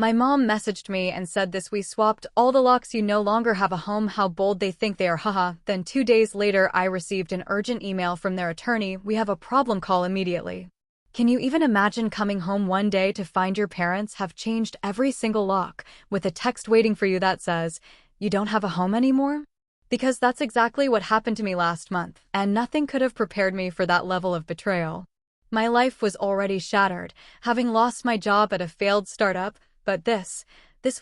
My mom messaged me and said this: "We swapped all the locks, you no longer have a home, how bold they think they are, haha." Then 2 days later I received an urgent email from their attorney: "We have a problem, call immediately." Can you even imagine coming home one day to find your parents have changed every single lock, with a text waiting for you that says, "You don't have a home anymore"? Because that's exactly what happened to me last month, and nothing could have prepared me for that level of betrayal. My life was already shattered, having lost my job at a failed startup, but this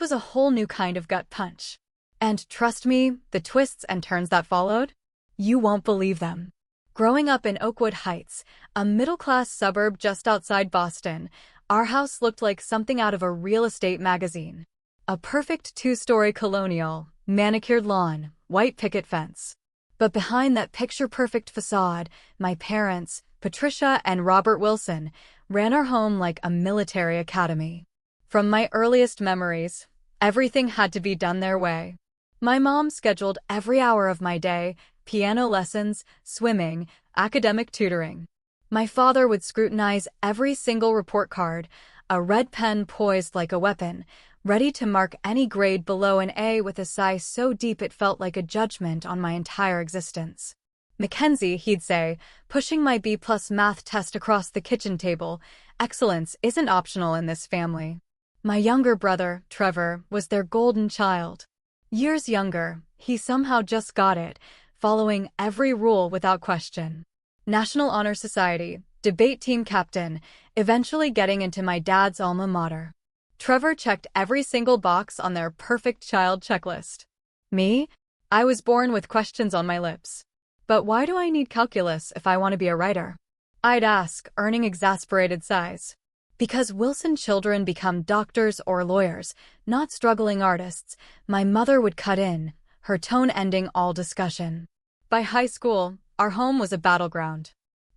was a whole new kind of gut punch. And trust me, the twists and turns that followed? You won't believe them. Growing up in Oakwood Heights, a middle-class suburb just outside Boston, our house looked like something out of a real estate magazine. A perfect 2-story colonial, manicured lawn, white picket fence. But behind that picture-perfect facade, my parents, Patricia and Robert Wilson, ran our home like a military academy. From my earliest memories, everything had to be done their way. My mom scheduled every hour of my day: piano lessons, swimming, academic tutoring. My father would scrutinize every single report card, a red pen poised like a weapon, ready to mark any grade below an A with a sigh so deep it felt like a judgment on my entire existence. "Mackenzie," he'd say, pushing my B+ math test across the kitchen table, "excellence isn't optional in this family." My younger brother, Trevor, was their golden child. Years younger, he somehow just got it, following every rule without question. National Honor Society, debate team captain, eventually getting into my dad's alma mater. Trevor checked every single box on their perfect child checklist. Me? I was born with questions on my lips. But why do I need calculus if I want to be a writer? I'd ask, earning exasperated sighs. Because Wilson children become doctors or lawyers, not struggling artists, my mother would cut in, her tone ending all discussion. By high school, our home was a battleground.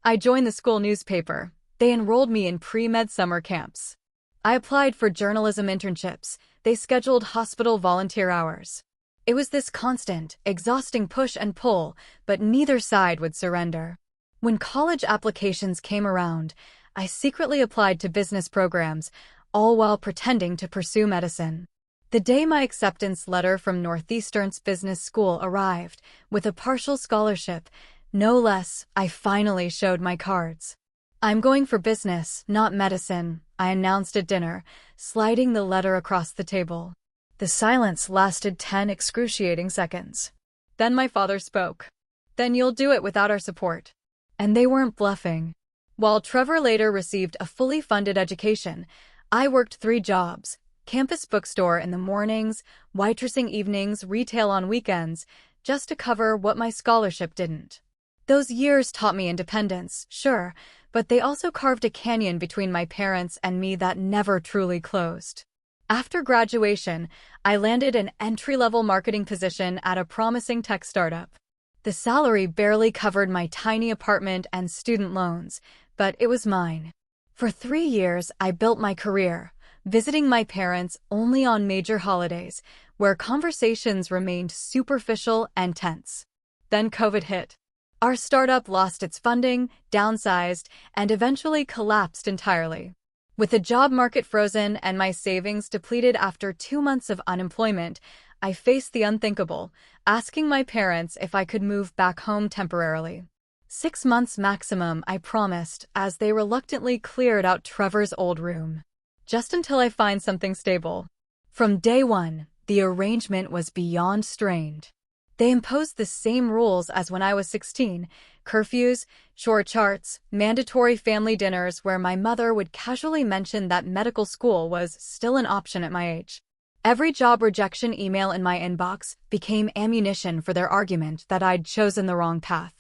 I joined the school newspaper. They enrolled me in pre-med summer camps. I applied for journalism internships. They scheduled hospital volunteer hours. It was this constant, exhausting push and pull, but neither side would surrender. When college applications came around, I secretly applied to business programs, all while pretending to pursue medicine. The day my acceptance letter from Northeastern's business school arrived, with a partial scholarship, no less, I finally showed my cards. "I'm going for business, not medicine," I announced at dinner, sliding the letter across the table. The silence lasted 10 excruciating seconds. Then my father spoke. "Then you'll do it without our support." And they weren't bluffing. While Trevor later received a fully funded education, I worked 3 jobs: campus bookstore in the mornings, waitressing evenings, retail on weekends, just to cover what my scholarship didn't. Those years taught me independence, sure, but they also carved a canyon between my parents and me that never truly closed. After graduation, I landed an entry-level marketing position at a promising tech startup. The salary barely covered my tiny apartment and student loans, but it was mine. For 3 years, I built my career, visiting my parents only on major holidays, where conversations remained superficial and tense. Then COVID hit. Our startup lost its funding, downsized, and eventually collapsed entirely. With the job market frozen and my savings depleted after 2 months of unemployment, I faced the unthinkable, asking my parents if I could move back home temporarily. 6 months maximum, I promised, as they reluctantly cleared out Trevor's old room. Just until I find something stable. From day one, the arrangement was beyond strained. They imposed the same rules as when I was 16, curfews, chore charts, mandatory family dinners where my mother would casually mention that medical school was still an option at my age. Every job rejection email in my inbox became ammunition for their argument that I'd chosen the wrong path.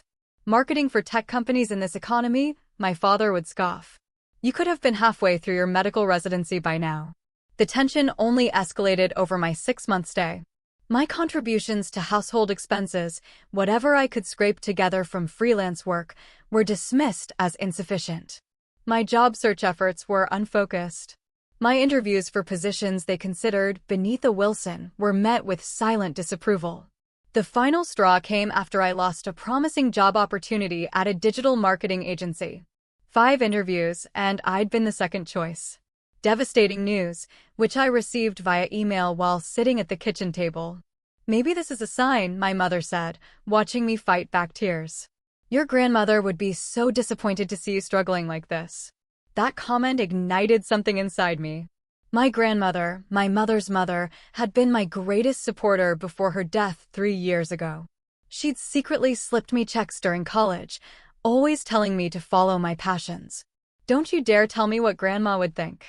Marketing for tech companies in this economy, my father would scoff. You could have been halfway through your medical residency by now. The tension only escalated over my 6-month stay. My contributions to household expenses, whatever I could scrape together from freelance work, were dismissed as insufficient. My job search efforts were unfocused. My interviews for positions they considered beneath a Wilson were met with silent disapproval. The final straw came after I lost a promising job opportunity at a digital marketing agency. 5 interviews, and I'd been the second choice. Devastating news, which I received via email while sitting at the kitchen table. Maybe this is a sign, my mother said, watching me fight back tears. Your grandmother would be so disappointed to see you struggling like this. That comment ignited something inside me. My grandmother, my mother's mother, had been my greatest supporter before her death 3 years ago. She'd secretly slipped me checks during college, always telling me to follow my passions. Don't you dare tell me what Grandma would think.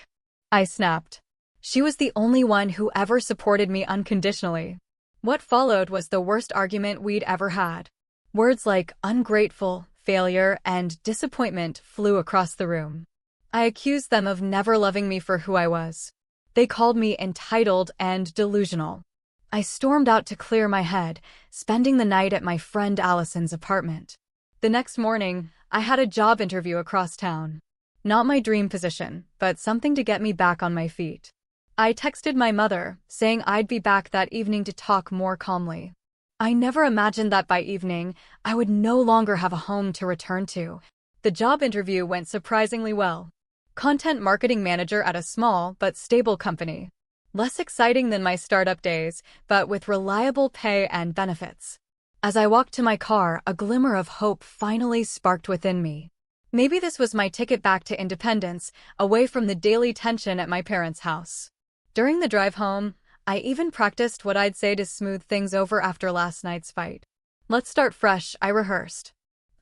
I snapped. She was the only one who ever supported me unconditionally. What followed was the worst argument we'd ever had. Words like ungrateful, failure, and disappointment flew across the room. I accused them of never loving me for who I was. They called me entitled and delusional. I stormed out to clear my head, spending the night at my friend Allison's apartment. The next morning, I had a job interview across town. Not my dream position, but something to get me back on my feet. I texted my mother, saying I'd be back that evening to talk more calmly. I never imagined that by evening, I would no longer have a home to return to. The job interview went surprisingly well. Content marketing manager at a small but stable company. Less exciting than my startup days, but with reliable pay and benefits. As I walked to my car, a glimmer of hope finally sparked within me. Maybe this was my ticket back to independence, away from the daily tension at my parents' house. During the drive home, I even practiced what I'd say to smooth things over after last night's fight. Let's start fresh, I rehearsed.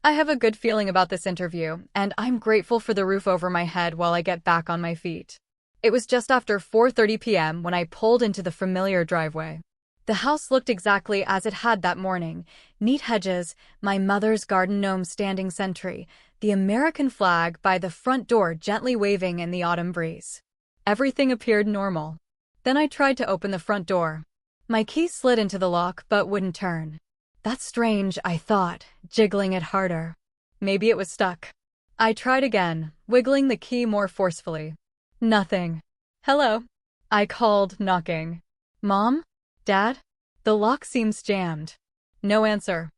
I have a good feeling about this interview, and I'm grateful for the roof over my head while I get back on my feet. It was just after 4:30 p.m. when I pulled into the familiar driveway. The house looked exactly as it had that morning. Neat hedges, my mother's garden gnome standing sentry, the American flag by the front door gently waving in the autumn breeze. Everything appeared normal. Then I tried to open the front door. My key slid into the lock but wouldn't turn. That's strange, I thought, jiggling it harder. Maybe it was stuck. I tried again, wiggling the key more forcefully. Nothing. Hello? I called, knocking. Mom? Dad? The lock seems jammed. No answer.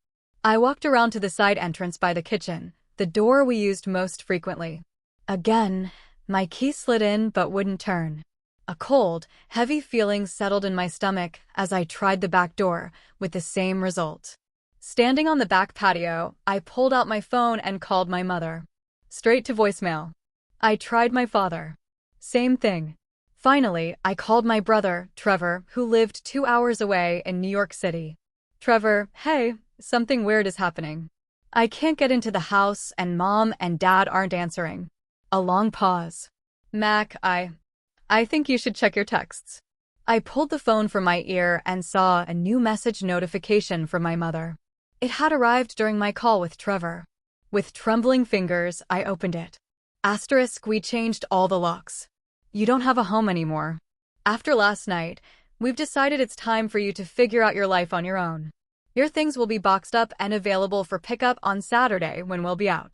I walked around to the side entrance by the kitchen, the door we used most frequently. Again, my key slid in but wouldn't turn. A cold, heavy feeling settled in my stomach as I tried the back door, with the same result. Standing on the back patio, I pulled out my phone and called my mother. Straight to voicemail. I tried my father. Same thing. Finally, I called my brother, Trevor, who lived 2 hours away in New York City. Trevor, hey, something weird is happening. I can't get into the house and Mom and Dad aren't answering. A long pause. Mac, I think you should check your texts. I pulled the phone from my ear and saw a new message notification from my mother. It had arrived during my call with Trevor. With trembling fingers, I opened it. Asterisk, we changed all the locks. You don't have a home anymore. After last night, we've decided it's time for you to figure out your life on your own. Your things will be boxed up and available for pickup on Saturday when we'll be out.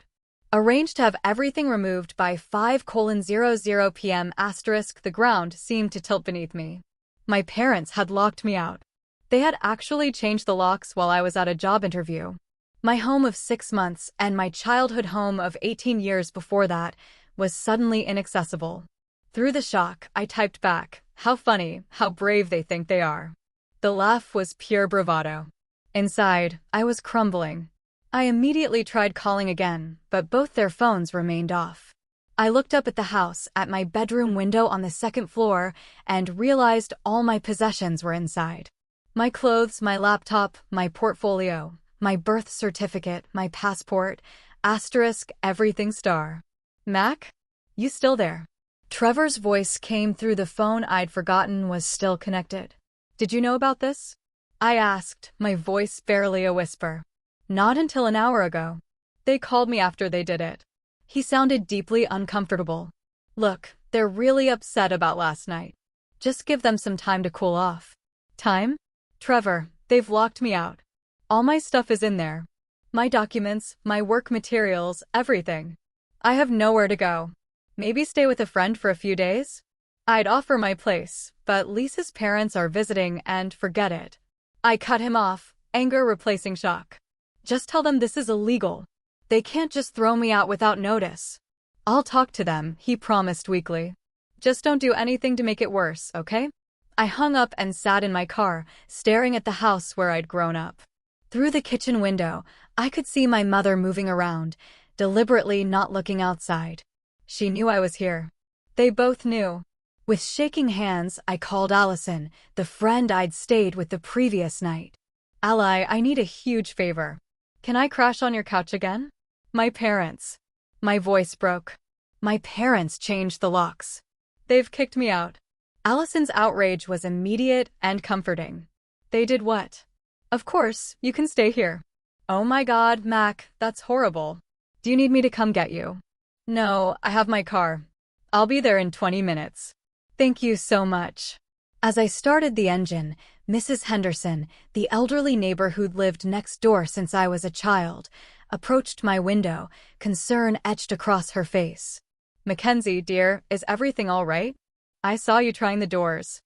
Arranged to have everything removed by 5:00 p.m. Asterisk, the ground seemed to tilt beneath me. My parents had locked me out. They had actually changed the locks while I was at a job interview. My home of 6 months and my childhood home of 18 years before that was suddenly inaccessible. Through the shock, I typed back, how funny, how brave they think they are. The laugh was pure bravado. Inside, I was crumbling. I immediately tried calling again, but both their phones remained off. I looked up at the house, at my bedroom window on the second floor, and realized all my possessions were inside. My clothes, my laptop, my portfolio, my birth certificate, my passport, asterisk, everything star. Mac? You still there? Trevor's voice came through the phone I'd forgotten was still connected. Did you know about this? I asked, my voice barely a whisper. Not until an hour ago. They called me after they did it. He sounded deeply uncomfortable. Look, they're really upset about last night. Just give them some time to cool off. Time? Trevor, they've locked me out. All my stuff is in there. My documents, my work materials, everything. I have nowhere to go. Maybe stay with a friend for a few days? I'd offer my place, but Lisa's parents are visiting and forget it. I cut him off, anger replacing shock. Just tell them this is illegal. They can't just throw me out without notice. I'll talk to them, he promised weakly. Just don't do anything to make it worse, okay? I hung up and sat in my car, staring at the house where I'd grown up. Through the kitchen window, I could see my mother moving around, deliberately not looking outside. She knew I was here. They both knew. With shaking hands, I called Allison, the friend I'd stayed with the previous night. Ally, I need a huge favor. Can I crash on your couch again? My parents. My voice broke. My parents changed the locks. They've kicked me out. Allison's outrage was immediate and comforting. They did what? Of course, you can stay here. Oh my God, Mac, that's horrible. Do you need me to come get you? No, I have my car. I'll be there in 20 minutes. Thank you so much. As I started the engine, Mrs. Henderson, the elderly neighbor who'd lived next door since I was a child, approached my window, concern etched across her face. Mackenzie, dear, is everything all right? I saw you trying the doors.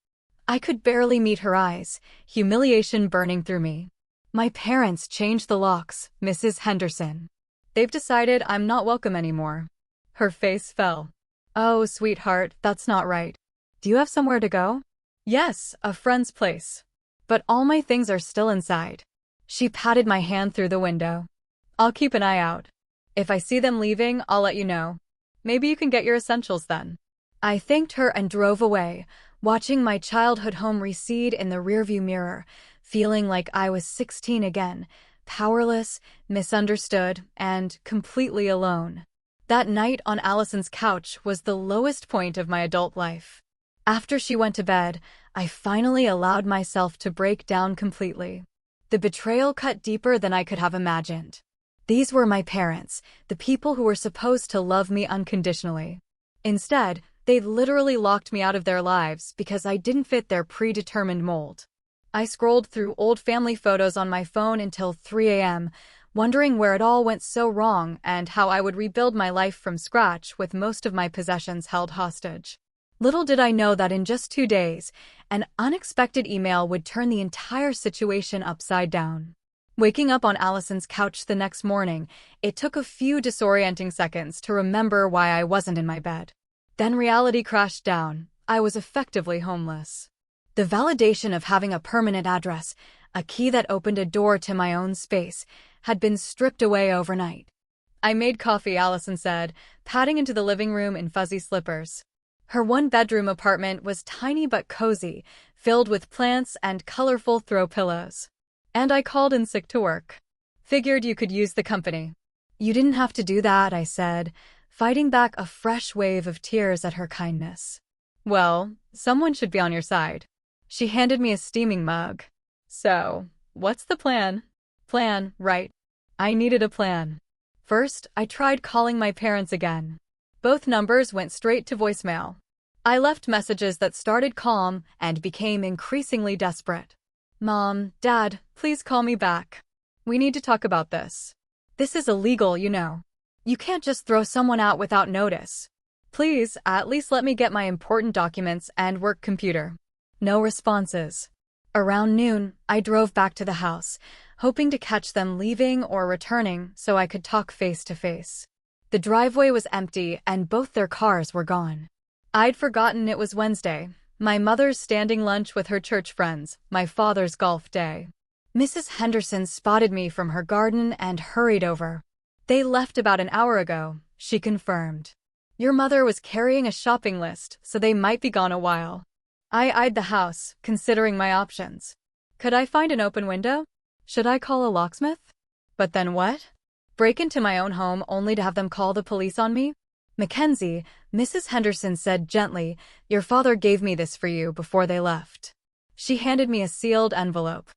I could barely meet her eyes, humiliation burning through me. My parents changed the locks, Mrs. Henderson. They've decided I'm not welcome anymore. Her face fell. Oh, sweetheart, that's not right. Do you have somewhere to go? Yes, a friend's place. But all my things are still inside. She patted my hand through the window. I'll keep an eye out. If I see them leaving, I'll let you know. Maybe you can get your essentials then. I thanked her and drove away, watching my childhood home recede in the rearview mirror, feeling like I was 16 again, powerless, misunderstood, and completely alone. That night on Allison's couch was the lowest point of my adult life. After she went to bed, I finally allowed myself to break down completely. The betrayal cut deeper than I could have imagined. These were my parents, the people who were supposed to love me unconditionally. Instead, they'd literally locked me out of their lives because I didn't fit their predetermined mold. I scrolled through old family photos on my phone until 3 a.m., wondering where it all went so wrong and how I would rebuild my life from scratch with most of my possessions held hostage. Little did I know that in just 2 days, an unexpected email would turn the entire situation upside down. Waking up on Allison's couch the next morning, it took a few disorienting seconds to remember why I wasn't in my bed. Then reality crashed down. I was effectively homeless. The validation of having a permanent address, a key that opened a door to my own space, had been stripped away overnight. I made coffee, Allison said, padding into the living room in fuzzy slippers. Her one-bedroom apartment was tiny but cozy, filled with plants and colorful throw pillows. And I called in sick to work. Figured you could use the company. You didn't have to do that, I said, fighting back a fresh wave of tears at her kindness. Well, someone should be on your side. She handed me a steaming mug. So, what's the plan? Plan, right. I needed a plan. First, I tried calling my parents again. Both numbers went straight to voicemail. I left messages that started calm and became increasingly desperate. Mom, Dad, please call me back. We need to talk about this. This is illegal, you know. You can't just throw someone out without notice. Please, at least let me get my important documents and work computer. No responses. Around noon, I drove back to the house, hoping to catch them leaving or returning so I could talk face to face. The driveway was empty and both their cars were gone. I'd forgotten it was Wednesday, my mother's standing lunch with her church friends, my father's golf day. Mrs. Henderson spotted me from her garden and hurried over. They left about an hour ago, she confirmed. Your mother was carrying a shopping list, so they might be gone a while. I eyed the house, considering my options. Could I find an open window? Should I call a locksmith? But then what? Break into my own home only to have them call the police on me? Mackenzie, Mrs. Henderson said gently, your father gave me this for you before they left. She handed me a sealed envelope.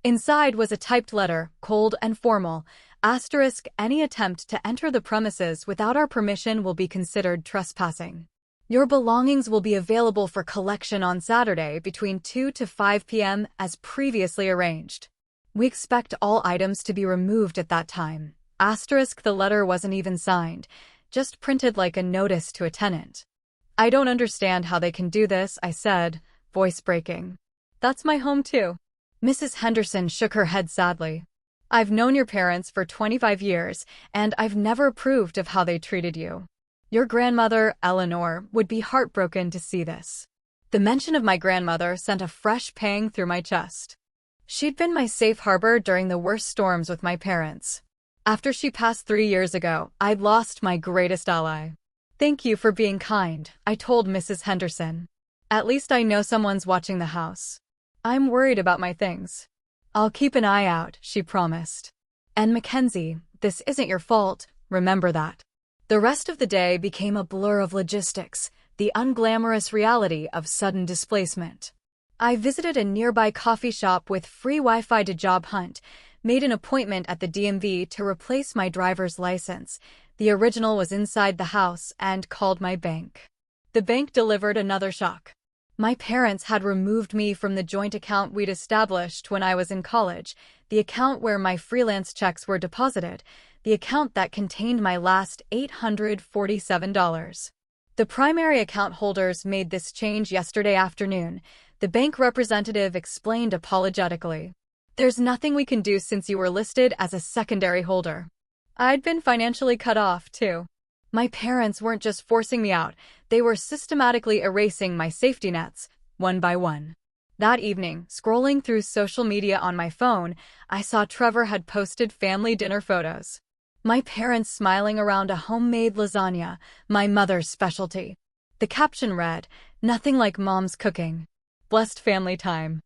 Inside was a typed letter, cold and formal, asterisk, any attempt to enter the premises without our permission will be considered trespassing. Your belongings will be available for collection on Saturday between 2 to 5 p.m. as previously arranged. We expect all items to be removed at that time. Asterisk, the letter wasn't even signed, just printed like a notice to a tenant. I don't understand how they can do this, I said, voice breaking. That's my home too. Mrs. Henderson shook her head sadly. I've known your parents for 25 years, and I've never approved of how they treated you. Your grandmother, Eleanor, would be heartbroken to see this. The mention of my grandmother sent a fresh pang through my chest. She'd been my safe harbor during the worst storms with my parents. After she passed 3 years ago, I'd lost my greatest ally. Thank you for being kind, I told Mrs. Henderson. At least I know someone's watching the house. I'm worried about my things. I'll keep an eye out, she promised. And Mackenzie, this isn't your fault, remember that. The rest of the day became a blur of logistics, the unglamorous reality of sudden displacement. I visited a nearby coffee shop with free Wi-Fi to job hunt, made an appointment at the DMV to replace my driver's license. The original was inside the house, and called my bank. The bank delivered another shock. My parents had removed me from the joint account we'd established when I was in college, the account where my freelance checks were deposited, the account that contained my last $847. The primary account holders made this change yesterday afternoon, the bank representative explained apologetically. There's nothing we can do since you were listed as a secondary holder. I'd been financially cut off, too. My parents weren't just forcing me out, they were systematically erasing my safety nets, one by one. That evening, scrolling through social media on my phone, I saw Trevor had posted family dinner photos. My parents smiling around a homemade lasagna, my mother's specialty. The caption read, "Nothing like mom's cooking. Blessed family time."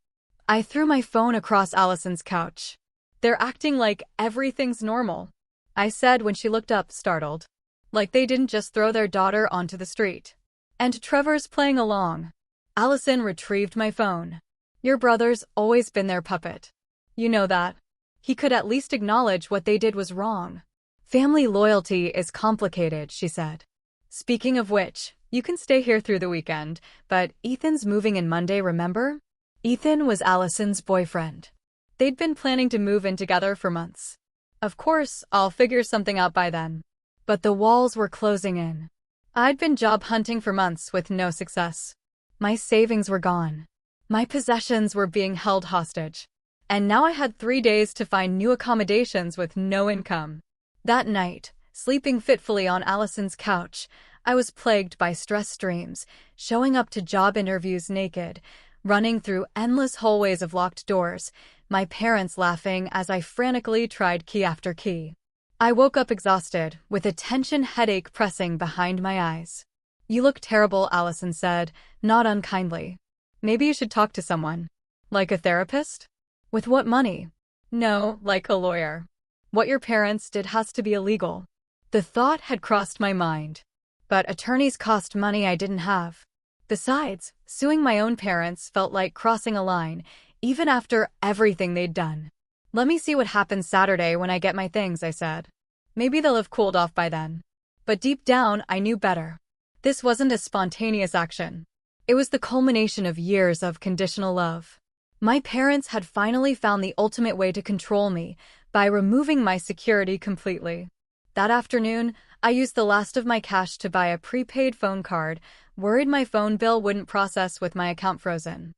I threw my phone across Allison's couch. They're acting like everything's normal, I said when she looked up, startled. Like they didn't just throw their daughter onto the street. And Trevor's playing along. Allison retrieved my phone. Your brother's always been their puppet. You know that. He could at least acknowledge what they did was wrong. Family loyalty is complicated, she said. Speaking of which, you can stay here through the weekend, but Ethan's moving in Monday, remember? Ethan was Allison's boyfriend. They'd been planning to move in together for months. Of course, I'll figure something out by then. But the walls were closing in. I'd been job hunting for months with no success. My savings were gone. My possessions were being held hostage. And now I had 3 days to find new accommodations with no income. That night, sleeping fitfully on Allison's couch, I was plagued by stress dreams, showing up to job interviews naked, running through endless hallways of locked doors, my parents laughing as I frantically tried key after key. I woke up exhausted, with a tension headache pressing behind my eyes. You look terrible, Allison said, not unkindly. Maybe you should talk to someone. Like a therapist? With what money? No, like a lawyer. What your parents did has to be illegal. The thought had crossed my mind. But attorneys cost money I didn't have. Besides, suing my own parents felt like crossing a line, even after everything they'd done. Let me see what happens Saturday when I get my things, I said. Maybe they'll have cooled off by then. But deep down, I knew better. This wasn't a spontaneous action. It was the culmination of years of conditional love. My parents had finally found the ultimate way to control me, by removing my security completely. That afternoon, I used the last of my cash to buy a prepaid phone card, worried my phone bill wouldn't process with my account frozen.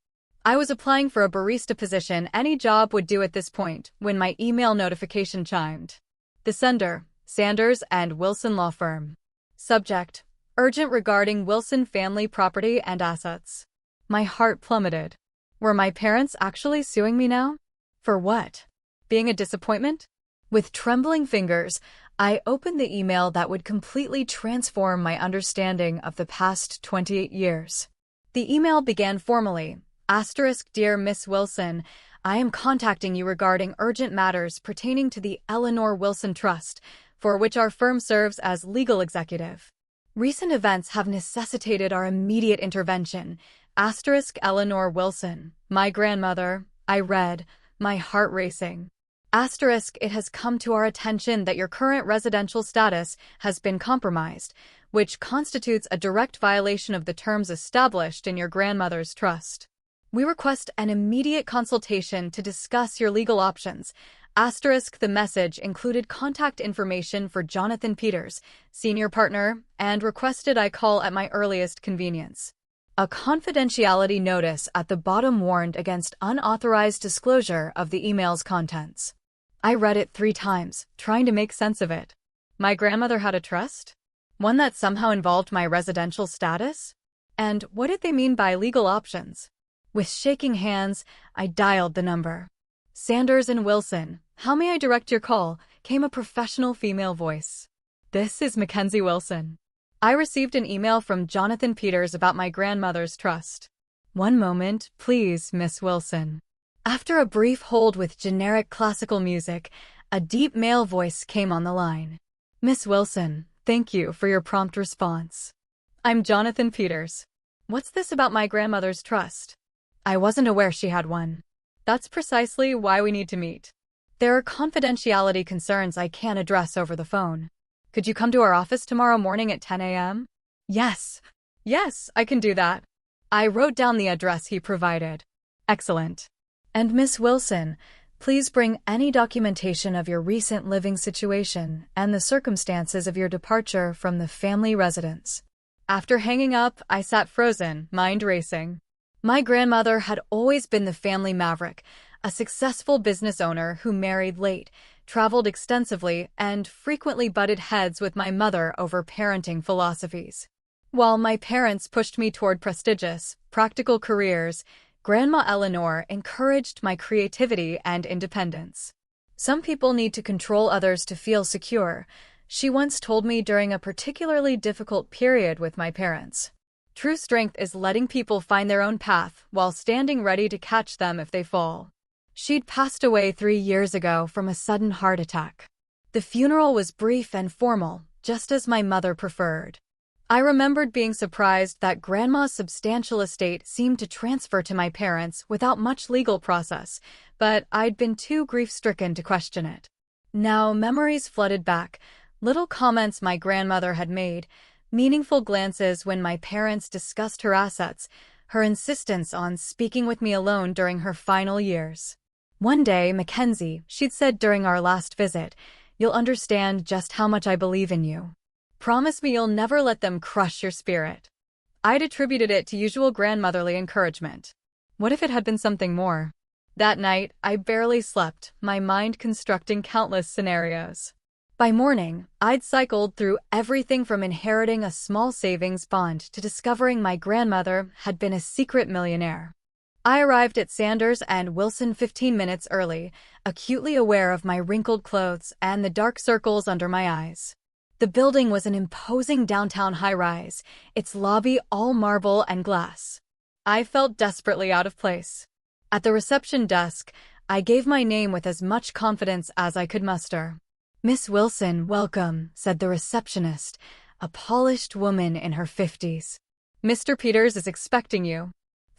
I was applying for a barista position any job would do at this point, when my email notification chimed. The sender, Sanders and Wilson Law Firm. Subject, urgent regarding Wilson family property and assets. My heart plummeted. Were my parents actually suing me now? For what? Being a disappointment? With trembling fingers, I opened the email that would completely transform my understanding of the past 28 years. The email began formally, Dear Miss Wilson, I am contacting you regarding urgent matters pertaining to the Eleanor Wilson Trust, for which our firm serves as legal executive. Recent events have necessitated our immediate intervention. Eleanor Wilson, my grandmother, I read, my heart racing. It has come to our attention that your current residential status has been compromised, which constitutes a direct violation of the terms established in your grandmother's trust. We request an immediate consultation to discuss your legal options. The message included contact information for Jonathan Peters, senior partner, and requested I call at my earliest convenience. A confidentiality notice at the bottom warned against unauthorized disclosure of the email's contents. I read it 3 times, trying to make sense of it. My grandmother had a trust? One that somehow involved my residential status? And what did they mean by legal options? With shaking hands, I dialed the number. Sanders and Wilson, how may I direct your call? Came a professional female voice. This is Mackenzie Wilson. I received an email from Jonathan Peters about my grandmother's trust. One moment, please, Miss Wilson. After a brief hold with generic classical music, a deep male voice came on the line. Miss Wilson, thank you for your prompt response. I'm Jonathan Peters. What's this about my grandmother's trust? I wasn't aware she had one. That's precisely why we need to meet. There are confidentiality concerns I can't address over the phone. Could you come to our office tomorrow morning at 10 a.m.? Yes, I can do that. I wrote down the address he provided. Excellent. And Miss Wilson, please bring any documentation of your recent living situation and the circumstances of your departure from the family residence. After hanging up, I sat frozen, mind racing. My grandmother had always been the family maverick, a successful business owner who married late, traveled extensively, and frequently butted heads with my mother over parenting philosophies. While my parents pushed me toward prestigious, practical careers, Grandma Eleanor encouraged my creativity and independence. Some people need to control others to feel secure, she once told me during a particularly difficult period with my parents. True strength is letting people find their own path while standing ready to catch them if they fall. She'd passed away 3 years ago from a sudden heart attack. The funeral was brief and formal, just as my mother preferred. I remembered being surprised that Grandma's substantial estate seemed to transfer to my parents without much legal process, but I'd been too grief-stricken to question it. Now memories flooded back, little comments my grandmother had made, meaningful glances when my parents discussed her assets, her insistence on speaking with me alone during her final years. One day, Mackenzie, she'd said during our last visit, you'll understand just how much I believe in you. Promise me you'll never let them crush your spirit. I'd attributed it to usual grandmotherly encouragement. What if it had been something more? That night, I barely slept, my mind constructing countless scenarios. By morning, I'd cycled through everything from inheriting a small savings bond to discovering my grandmother had been a secret millionaire. I arrived at Sanders and Wilson 15 minutes early, acutely aware of my wrinkled clothes and the dark circles under my eyes. The building was an imposing downtown high-rise, its lobby all marble and glass. I felt desperately out of place. At the reception desk, I gave my name with as much confidence as I could muster. Miss Wilson, welcome, said the receptionist, a polished woman in her 50s. Mr. Peters is expecting you.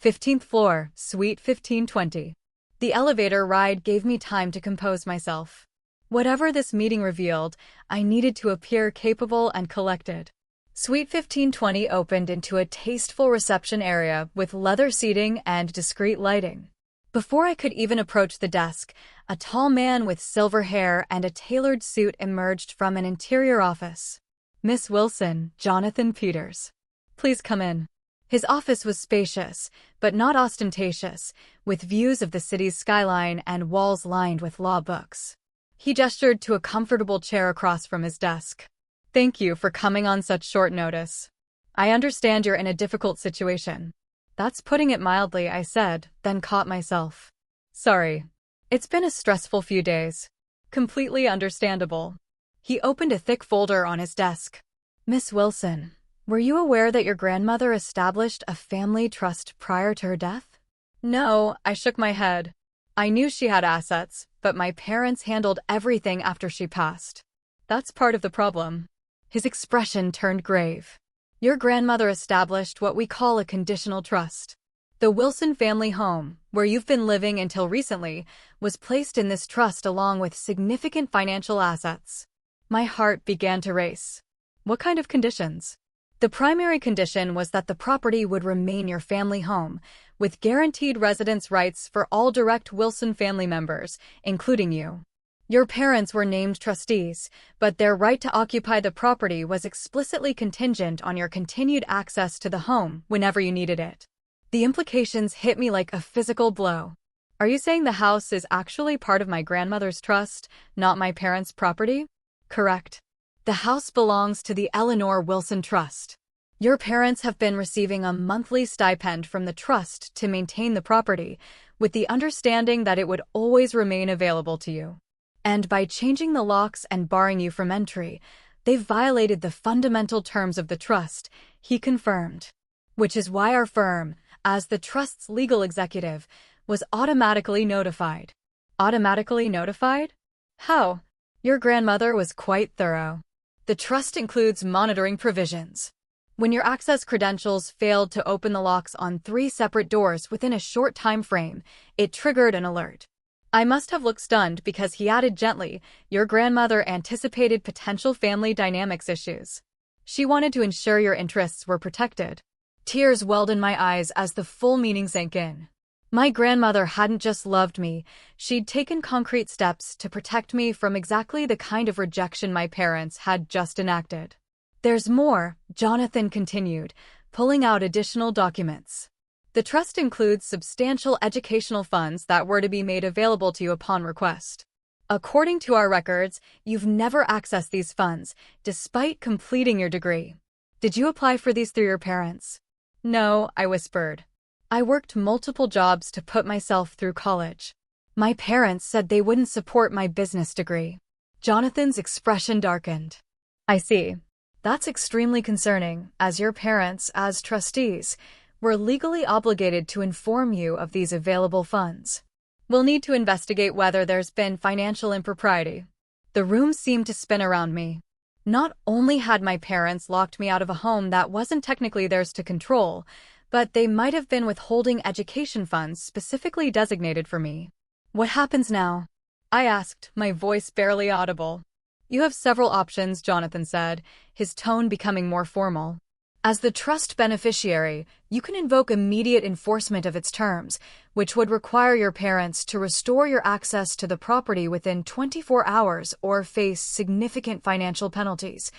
15th floor, suite 1520. The elevator ride gave me time to compose myself. Whatever this meeting revealed, I needed to appear capable and collected. Suite 1520 opened into a tasteful reception area with leather seating and discreet lighting. Before I could even approach the desk, a tall man with silver hair and a tailored suit emerged from an interior office. Miss Wilson, Jonathan Peters. Please come in. His office was spacious, but not ostentatious, with views of the city's skyline and walls lined with law books. He gestured to a comfortable chair across from his desk. Thank you for coming on such short notice. I understand you're in a difficult situation. That's putting it mildly, I said, then caught myself. Sorry. It's been a stressful few days. Completely understandable. He opened a thick folder on his desk. Miss Wilson, were you aware that your grandmother established a family trust prior to her death? No, I shook my head. I knew she had assets, but my parents handled everything after she passed. That's part of the problem. His expression turned grave. Your grandmother established what we call a conditional trust. The Wilson family home, where you've been living until recently, was placed in this trust along with significant financial assets. My heart began to race. What kind of conditions? The primary condition was that the property would remain your family home, with guaranteed residence rights for all direct Wilson family members, including you. Your parents were named trustees, but their right to occupy the property was explicitly contingent on your continued access to the home whenever you needed it. The implications hit me like a physical blow. Are you saying the house is actually part of my grandmother's trust, not my parents' property? Correct. The house belongs to the Eleanor Wilson Trust. Your parents have been receiving a monthly stipend from the trust to maintain the property, with the understanding that it would always remain available to you. And by changing the locks and barring you from entry, they've violated the fundamental terms of the trust, he confirmed. Which is why our firm, as the trust's legal executive, was automatically notified. Automatically notified? How? Your grandmother was quite thorough. The trust includes monitoring provisions. When your access credentials failed to open the locks on 3 separate doors within a short time frame, it triggered an alert. I must have looked stunned because he added gently, your grandmother anticipated potential family dynamics issues. She wanted to ensure your interests were protected. Tears welled in my eyes as the full meaning sank in. My grandmother hadn't just loved me, she'd taken concrete steps to protect me from exactly the kind of rejection my parents had just enacted. There's more, Jonathan continued, pulling out additional documents. The trust includes substantial educational funds that were to be made available to you upon request. According to our records, you've never accessed these funds, despite completing your degree. Did you apply for these through your parents? No, I whispered. I worked multiple jobs to put myself through college. My parents said they wouldn't support my business degree. Jonathan's expression darkened. I see. That's extremely concerning, as your parents, as trustees, were legally obligated to inform you of these available funds. We'll need to investigate whether there's been financial impropriety. The room seemed to spin around me. Not only had my parents locked me out of a home that wasn't technically theirs to control, but they might have been withholding education funds specifically designated for me. What happens now? I asked, my voice barely audible. You have several options, Jonathan said, his tone becoming more formal. As the trust beneficiary, you can invoke immediate enforcement of its terms, which would require your parents to restore your access to the property within 24 hours or face significant financial penalties,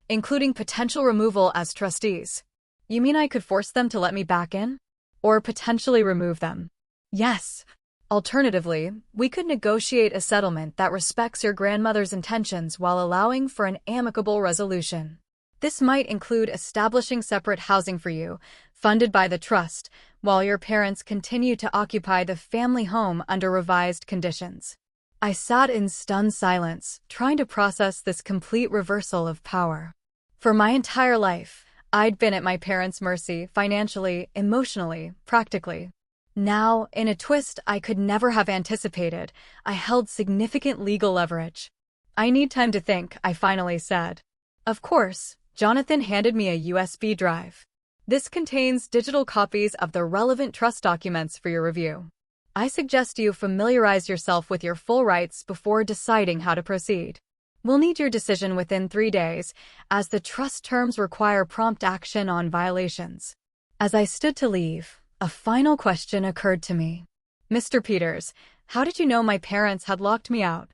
including potential removal as trustees. You mean I could force them to let me back in? Or potentially remove them? Yes. Alternatively, we could negotiate a settlement that respects your grandmother's intentions while allowing for an amicable resolution. This might include establishing separate housing for you, funded by the trust, while your parents continue to occupy the family home under revised conditions. I sat in stunned silence, trying to process this complete reversal of power. For my entire life, I'd been at my parents' mercy, financially, emotionally, practically. Now, in a twist I could never have anticipated, I held significant legal leverage. I need time to think, I finally said. Of course. Jonathan handed me a USB drive. This contains digital copies of the relevant trust documents for your review. I suggest you familiarize yourself with your full rights before deciding how to proceed. We'll need your decision within 3 days, as the trust terms require prompt action on violations. As I stood to leave, a final question occurred to me. Mr. Peters, how did you know my parents had locked me out?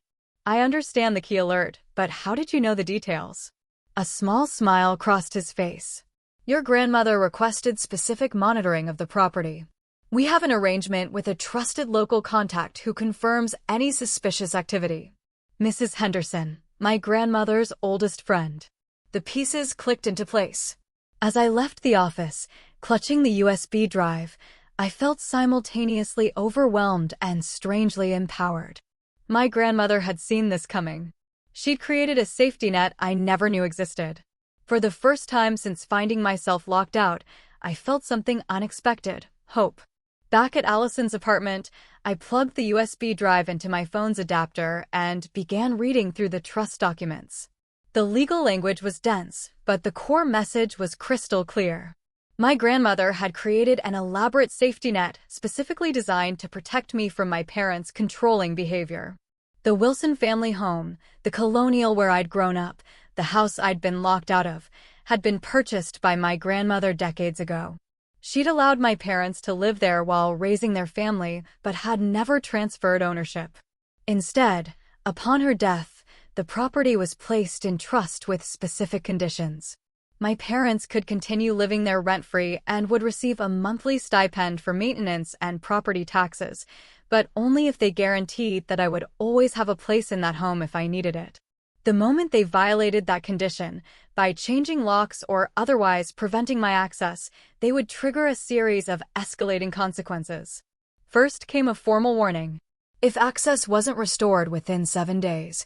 I understand the key alert, but how did you know the details? A small smile crossed his face. Your grandmother requested specific monitoring of the property. We have an arrangement with a trusted local contact who confirms any suspicious activity. Mrs. Henderson, my grandmother's oldest friend. The pieces clicked into place. As I left the office, clutching the USB drive, I felt simultaneously overwhelmed and strangely empowered. My grandmother had seen this coming. She'd created a safety net I never knew existed. For the first time since finding myself locked out, I felt something unexpected, hope. Back at Allison's apartment, I plugged the USB drive into my phone's adapter and began reading through the trust documents. The legal language was dense, but the core message was crystal clear. My grandmother had created an elaborate safety net specifically designed to protect me from my parents' controlling behavior. The Wilson family home, the colonial where I'd grown up, the house I'd been locked out of, had been purchased by my grandmother decades ago. She'd allowed my parents to live there while raising their family, but had never transferred ownership. Instead, upon her death, the property was placed in trust with specific conditions. My parents could continue living there rent-free and would receive a monthly stipend for maintenance and property taxes, but only if they guaranteed that I would always have a place in that home if I needed it. The moment they violated that condition, by changing locks or otherwise preventing my access, they would trigger a series of escalating consequences. First came a formal warning. If access wasn't restored within 7 days,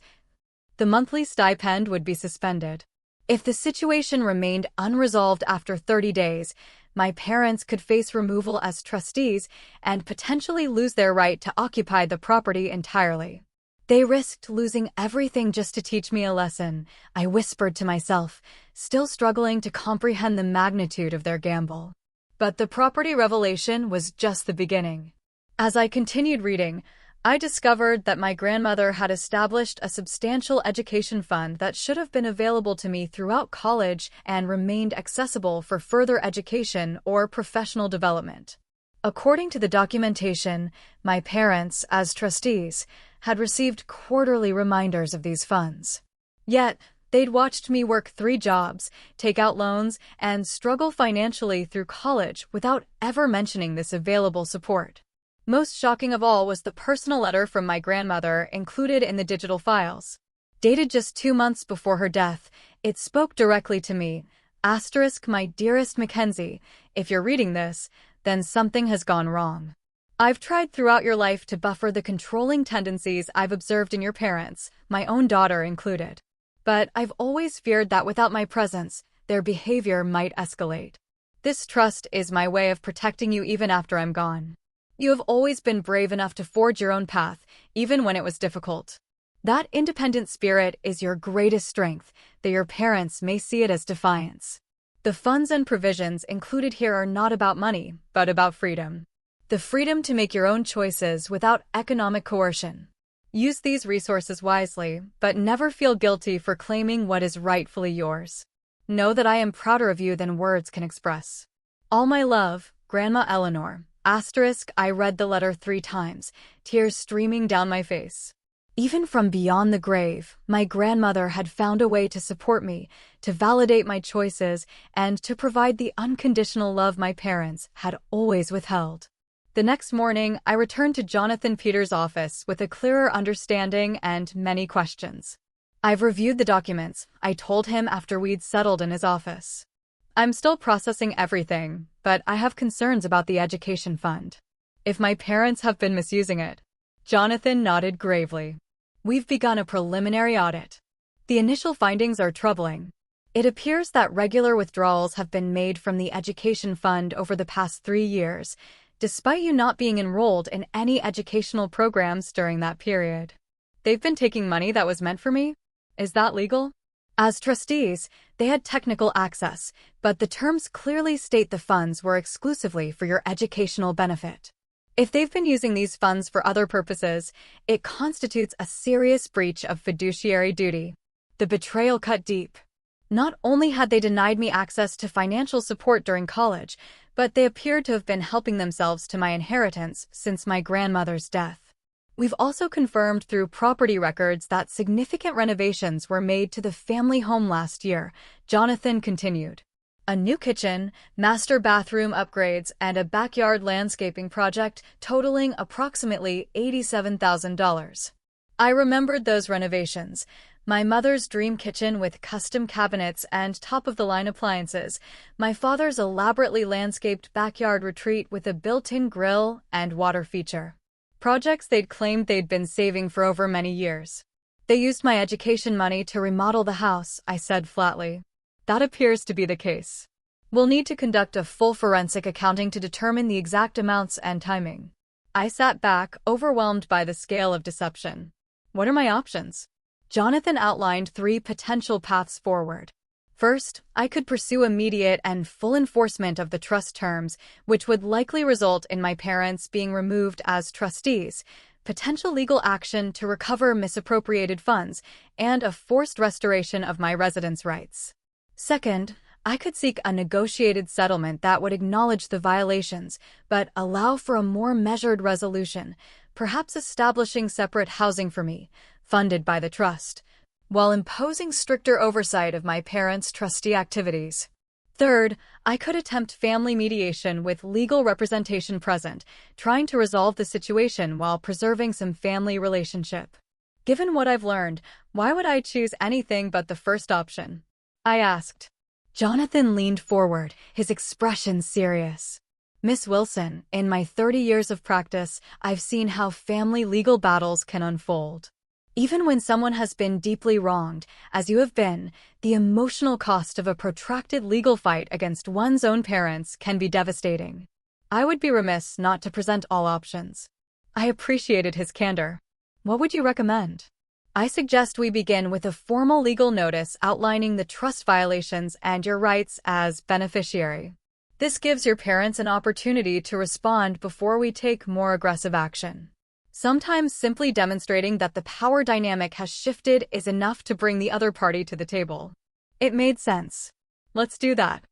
the monthly stipend would be suspended. If the situation remained unresolved after 30 days, my parents could face removal as trustees and potentially lose their right to occupy the property entirely. They risked losing everything just to teach me a lesson, I whispered to myself, still struggling to comprehend the magnitude of their gamble. But the property revelation was just the beginning. As I continued reading, I discovered that my grandmother had established a substantial education fund that should have been available to me throughout college and remained accessible for further education or professional development. According to the documentation, my parents, as trustees, had received quarterly reminders of these funds. Yet, they'd watched me work 3 jobs, take out loans, and struggle financially through college without ever mentioning this available support. Most shocking of all was the personal letter from my grandmother included in the digital files. Dated just 2 months before her death, it spoke directly to me. My dearest Mackenzie, if you're reading this, then something has gone wrong. I've tried throughout your life to buffer the controlling tendencies I've observed in your parents, my own daughter included. But I've always feared that without my presence, their behavior might escalate. This trust is my way of protecting you even after I'm gone. You have always been brave enough to forge your own path, even when it was difficult. That independent spirit is your greatest strength, though your parents may see it as defiance. The funds and provisions included here are not about money, but about freedom. The freedom to make your own choices without economic coercion. Use these resources wisely, but never feel guilty for claiming what is rightfully yours. Know that I am prouder of you than words can express. All my love, Grandma Eleanor. I read the letter 3 times, tears streaming down my face. Even from beyond the grave, my grandmother had found a way to support me, to validate my choices, and to provide the unconditional love my parents had always withheld. The next morning, I returned to Jonathan Peters' office with a clearer understanding and many questions. I've reviewed the documents, I told him after we'd settled in his office. I'm still processing everything, but I have concerns about the education fund. If my parents have been misusing it. Jonathan nodded gravely. We've begun a preliminary audit. The initial findings are troubling. It appears that regular withdrawals have been made from the education fund over the past 3 years, despite you not being enrolled in any educational programs during that period. They've been taking money that was meant for me? Is that legal? As trustees, they had technical access, but the terms clearly state the funds were exclusively for your educational benefit. If they've been using these funds for other purposes, it constitutes a serious breach of fiduciary duty. The betrayal cut deep. Not only had they denied me access to financial support during college, but they appeared to have been helping themselves to my inheritance since my grandmother's death. We've also confirmed through property records that significant renovations were made to the family home last year, Jonathan continued. A new kitchen, master bathroom upgrades, and a backyard landscaping project totaling approximately $87,000. I remembered those renovations. My mother's dream kitchen with custom cabinets and top-of-the-line appliances, my father's elaborately landscaped backyard retreat with a built-in grill and water feature. Projects they'd claimed they'd been saving for over many years. They used my education money to remodel the house, I said flatly. That appears to be the case. We'll need to conduct a full forensic accounting to determine the exact amounts and timing. I sat back, overwhelmed by the scale of deception. What are my options? Jonathan outlined 3 potential paths forward. First, I could pursue immediate and full enforcement of the trust terms, which would likely result in my parents being removed as trustees, potential legal action to recover misappropriated funds, and a forced restoration of my residence rights. Second, I could seek a negotiated settlement that would acknowledge the violations, but allow for a more measured resolution, perhaps establishing separate housing for me, funded by the trust, while imposing stricter oversight of my parents' trustee activities. Third, I could attempt family mediation with legal representation present, trying to resolve the situation while preserving some family relationship. Given what I've learned, why would I choose anything but the first option? I asked. Jonathan leaned forward, his expression serious. Miss Wilson, in my 30 years of practice, I've seen how family legal battles can unfold. Even when someone has been deeply wronged, as you have been, the emotional cost of a protracted legal fight against one's own parents can be devastating. I would be remiss not to present all options. I appreciated his candor. What would you recommend? I suggest we begin with a formal legal notice outlining the trust violations and your rights as beneficiary. This gives your parents an opportunity to respond before we take more aggressive action. Sometimes simply demonstrating that the power dynamic has shifted is enough to bring the other party to the table. It made sense. Let's do that.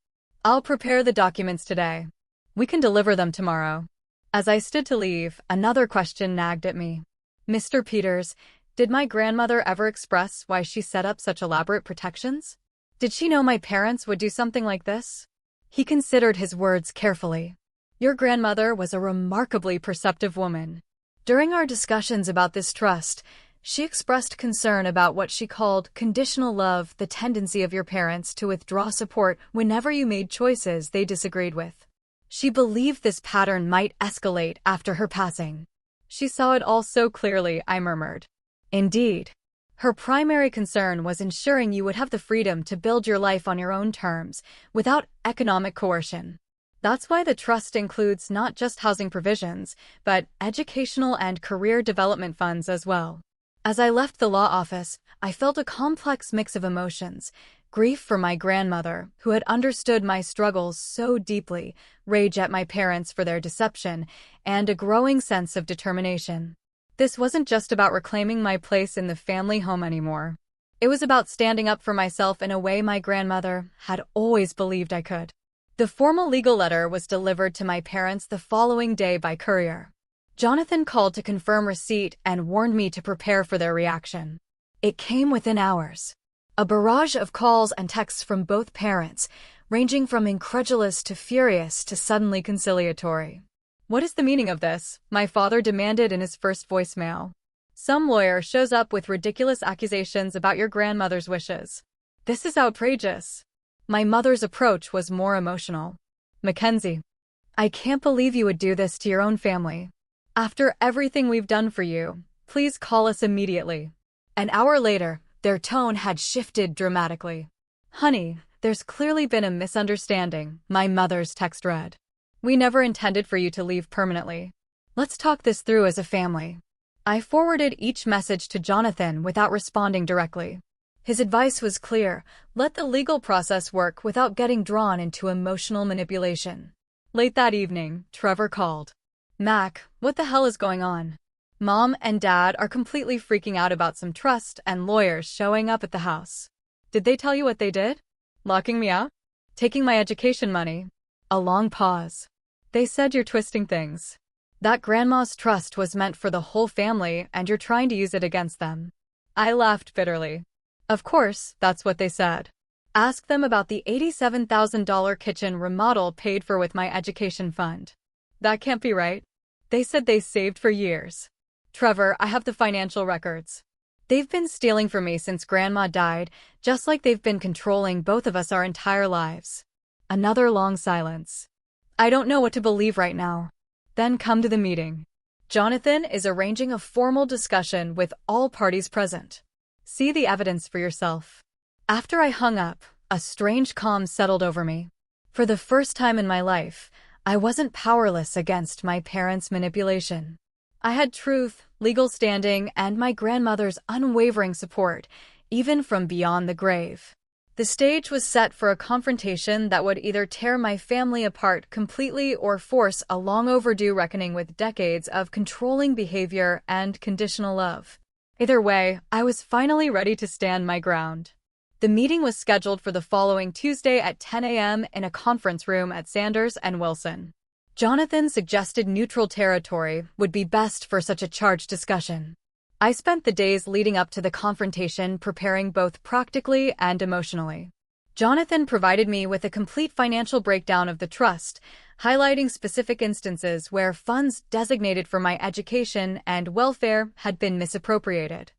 I'll prepare the documents today. We can deliver them tomorrow. As I stood to leave, another question nagged at me. Mr. Peters, did my grandmother ever express why she set up such elaborate protections? Did she know my parents would do something like this? He considered his words carefully. Your grandmother was a remarkably perceptive woman. During our discussions about this trust, she expressed concern about what she called conditional love, the tendency of your parents to withdraw support whenever you made choices they disagreed with. She believed this pattern might escalate after her passing. She saw it all so clearly, I murmured. Indeed. Her primary concern was ensuring you would have the freedom to build your life on your own terms, without economic coercion. That's why the trust includes not just housing provisions, but educational and career development funds as well. As I left the law office, I felt a complex mix of emotions: grief for my grandmother, who had understood my struggles so deeply, rage at my parents for their deception, and a growing sense of determination. This wasn't just about reclaiming my place in the family home anymore. It was about standing up for myself in a way my grandmother had always believed I could. The formal legal letter was delivered to my parents the following day by courier. Jonathan called to confirm receipt and warned me to prepare for their reaction. It came within hours. A barrage of calls and texts from both parents, ranging from incredulous to furious to suddenly conciliatory. What is the meaning of this? My father demanded in his first voicemail. Some lawyer shows up with ridiculous accusations about your grandmother's wishes. This is outrageous. My mother's approach was more emotional. Mackenzie, I can't believe you would do this to your own family. After everything we've done for you, please call us immediately. An hour later, their tone had shifted dramatically. Honey, there's clearly been a misunderstanding, my mother's text read. We never intended for you to leave permanently. Let's talk this through as a family. I forwarded each message to Jonathan without responding directly. His advice was clear: let the legal process work without getting drawn into emotional manipulation. Late that evening, Trevor called. Mac, what the hell is going on? Mom and Dad are completely freaking out about some trust and lawyers showing up at the house. Did they tell you what they did? Locking me out? Taking my education money? A long pause. They said you're twisting things. That grandma's trust was meant for the whole family and you're trying to use it against them. I laughed bitterly. Of course, that's what they said. Ask them about the $87,000 kitchen remodel paid for with my education fund. That can't be right. They said they saved for years. Trevor, I have the financial records. They've been stealing from me since Grandma died, just like they've been controlling both of us our entire lives. Another long silence. I don't know what to believe right now. Then come to the meeting. Jonathan is arranging a formal discussion with all parties present. See the evidence for yourself. After I hung up, a strange calm settled over me. For the first time in my life, I wasn't powerless against my parents' manipulation. I had truth, legal standing, and my grandmother's unwavering support, even from beyond the grave. The stage was set for a confrontation that would either tear my family apart completely or force a long overdue reckoning with decades of controlling behavior and conditional love. Either way, I was finally ready to stand my ground. The meeting was scheduled for the following Tuesday at 10 a.m. in a conference room at Sanders and Wilson. Jonathan suggested neutral territory would be best for such a charged discussion. I spent the days leading up to the confrontation preparing both practically and emotionally. Jonathan provided me with a complete financial breakdown of the trust, highlighting specific instances where funds designated for my education and welfare had been misappropriated.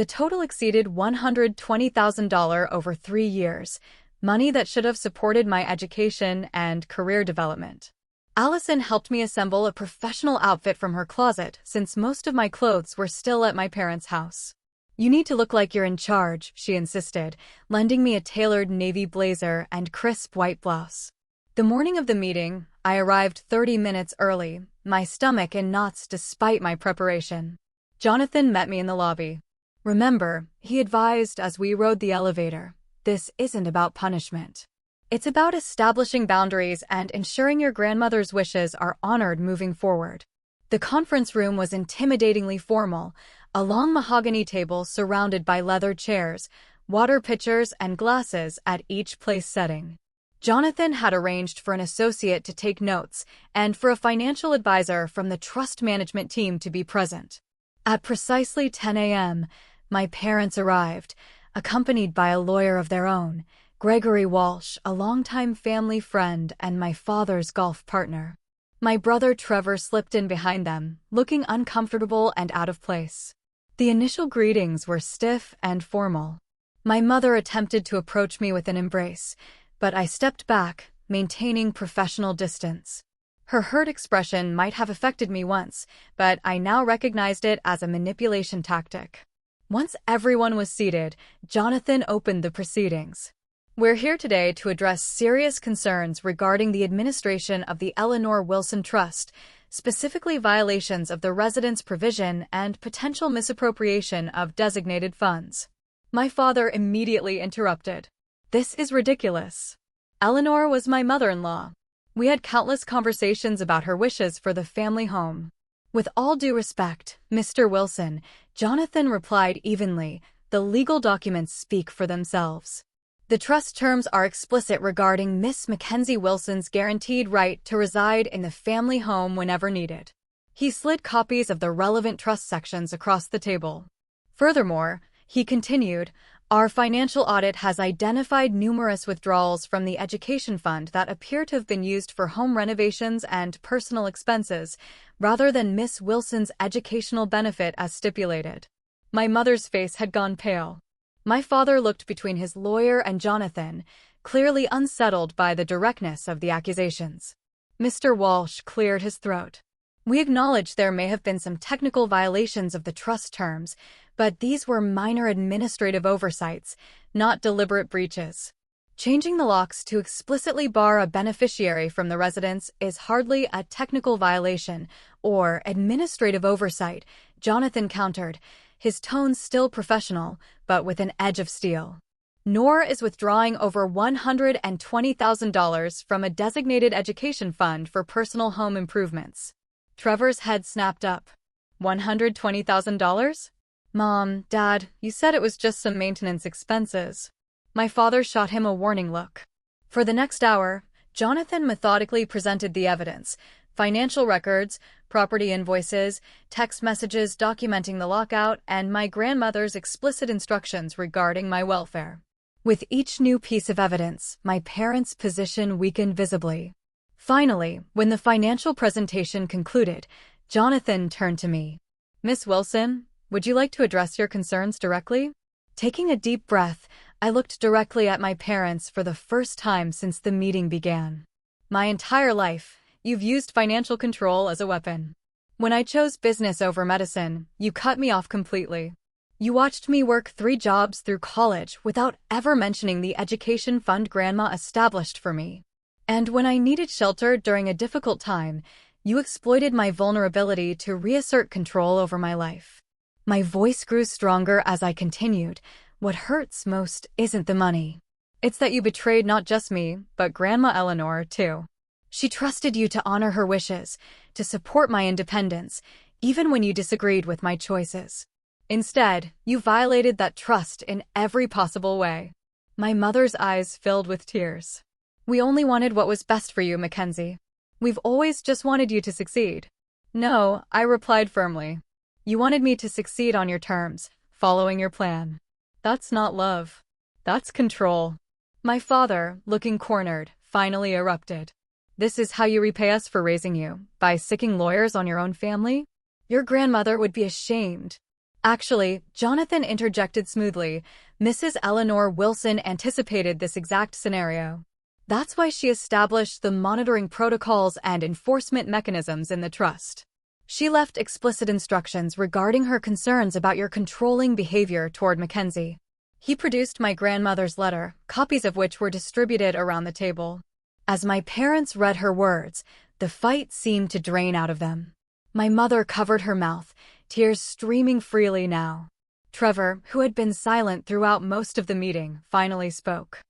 The total exceeded $120,000 over 3 years, money that should have supported my education and career development. Allison helped me assemble a professional outfit from her closet since most of my clothes were still at my parents' house. "You need to look like you're in charge," she insisted, lending me a tailored navy blazer and crisp white blouse. The morning of the meeting, I arrived 30 minutes early, my stomach in knots despite my preparation. Jonathan met me in the lobby. "Remember," he advised as we rode the elevator, "this isn't about punishment. It's about establishing boundaries and ensuring your grandmother's wishes are honored moving forward." The conference room was intimidatingly formal, a long mahogany table surrounded by leather chairs, water pitchers and glasses at each place setting. Jonathan had arranged for an associate to take notes and for a financial advisor from the trust management team to be present. At precisely 10 a.m., my parents arrived, accompanied by a lawyer of their own, Gregory Walsh, a longtime family friend and my father's golf partner. My brother Trevor slipped in behind them, looking uncomfortable and out of place. The initial greetings were stiff and formal. My mother attempted to approach me with an embrace, but I stepped back, maintaining professional distance. Her hurt expression might have affected me once, but I now recognized it as a manipulation tactic. Once everyone was seated, Jonathan opened the proceedings. "We're here today to address serious concerns regarding the administration of the Eleanor Wilson Trust, specifically violations of the residence provision and potential misappropriation of designated funds." My father immediately interrupted. "This is ridiculous. Eleanor was my mother-in-law. We had countless conversations about her wishes for the family home." "With all due respect, Mr. Wilson," Jonathan replied evenly, "the legal documents speak for themselves. The trust terms are explicit regarding Miss Mackenzie Wilson's guaranteed right to reside in the family home whenever needed." He slid copies of the relevant trust sections across the table. "Furthermore," he continued, "our financial audit has identified numerous withdrawals from the education fund that appear to have been used for home renovations and personal expenses, rather than Miss Wilson's educational benefit as stipulated." My mother's face had gone pale. My father looked between his lawyer and Jonathan, clearly unsettled by the directness of the accusations. Mr. Walsh cleared his throat. "We acknowledge there may have been some technical violations of the trust terms, but these were minor administrative oversights, not deliberate breaches. Changing the locks to explicitly bar a beneficiary from the residence is hardly a technical violation or administrative oversight," Jonathan countered, his tone still professional, but with an edge of steel. "Nor is withdrawing over $120,000 from a designated education fund for personal home improvements." Trevor's head snapped up. $120,000? "Mom, Dad, you said it was just some maintenance expenses." My father shot him a warning look. For the next hour, Jonathan methodically presented the evidence: financial records, property invoices, text messages documenting the lockout, and my grandmother's explicit instructions regarding my welfare. With each new piece of evidence, my parents' position weakened visibly. Finally, when the financial presentation concluded, Jonathan turned to me. "Miss Wilson, would you like to address your concerns directly?" Taking a deep breath, I looked directly at my parents for the first time since the meeting began. "My entire life, you've used financial control as a weapon. When I chose business over medicine, you cut me off completely. You watched me work 3 jobs through college without ever mentioning the education fund Grandma established for me. And when I needed shelter during a difficult time, you exploited my vulnerability to reassert control over my life." My voice grew stronger as I continued. "What hurts most isn't the money. It's that you betrayed not just me, but Grandma Eleanor, too. She trusted you to honor her wishes, to support my independence, even when you disagreed with my choices. Instead, you violated that trust in every possible way." My mother's eyes filled with tears. "We only wanted what was best for you, Mackenzie. We've always just wanted you to succeed." "No," I replied firmly. "You wanted me to succeed on your terms, following your plan. That's not love. That's control." My father, looking cornered, finally erupted. "This is how you repay us for raising you, by sicking lawyers on your own family? Your grandmother would be ashamed." Actually, Jonathan interjected smoothly, Mrs. Eleanor Wilson anticipated this exact scenario. That's why she established the monitoring protocols and enforcement mechanisms in the trust. She left explicit instructions regarding her concerns about your controlling behavior toward Mackenzie. He produced my grandmother's letter, copies of which were distributed around the table. As my parents read her words, the fight seemed to drain out of them. My mother covered her mouth, tears streaming freely now. Trevor, who had been silent throughout most of the meeting, finally spoke.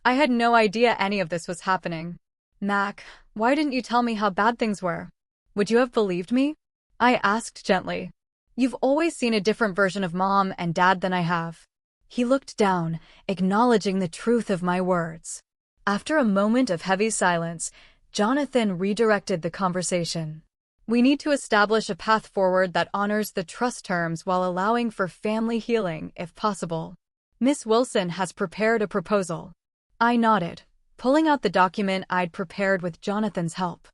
I had no idea any of this was happening. Mac, why didn't you tell me how bad things were? Would you have believed me? I asked gently. You've always seen a different version of Mom and Dad than I have. He looked down, acknowledging the truth of my words. After a moment of heavy silence, Jonathan redirected the conversation. We need to establish a path forward that honors the trust terms while allowing for family healing, if possible. Miss Wilson has prepared a proposal. I nodded, pulling out the document I'd prepared with Jonathan's help.